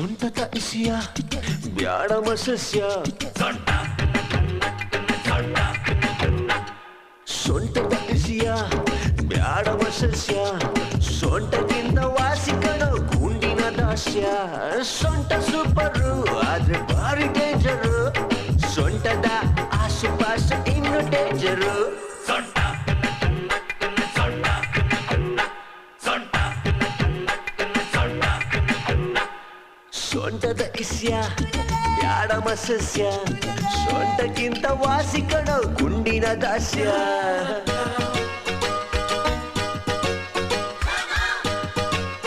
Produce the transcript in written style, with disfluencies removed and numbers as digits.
ಸೊಂಟದ ಇಸಿಯ ಬ್ಯಾಡಮ ಸಸ್ಯ ಸೊಂಟದ ಇಸಿಯ ಬ್ಯಾಡಮ ಸಸ್ಯ ಸೊಂಟದಿಂದ ವಾಸಿಕಣ ಗುಂಡಿನ ದಾಸ್ಯ ಸೊಂಟ ಸೂಪರು ಆದ್ರೆ ಭಾರಿ ಡೇಂಜರು ಸೊಂಟದ ಆಸುಪಾಸ ಇನ್ನು ಡೇಂಜರು ಸೊಂಟದ ಇಸ್ಯ ಬ್ಯಾಡಮ ಸಸ್ಯ ಸೊಂಟಕ್ಕಿಂತ ವಾಸಿಕಣ ಗುಂಡಿನ ದಾಸ್ಯ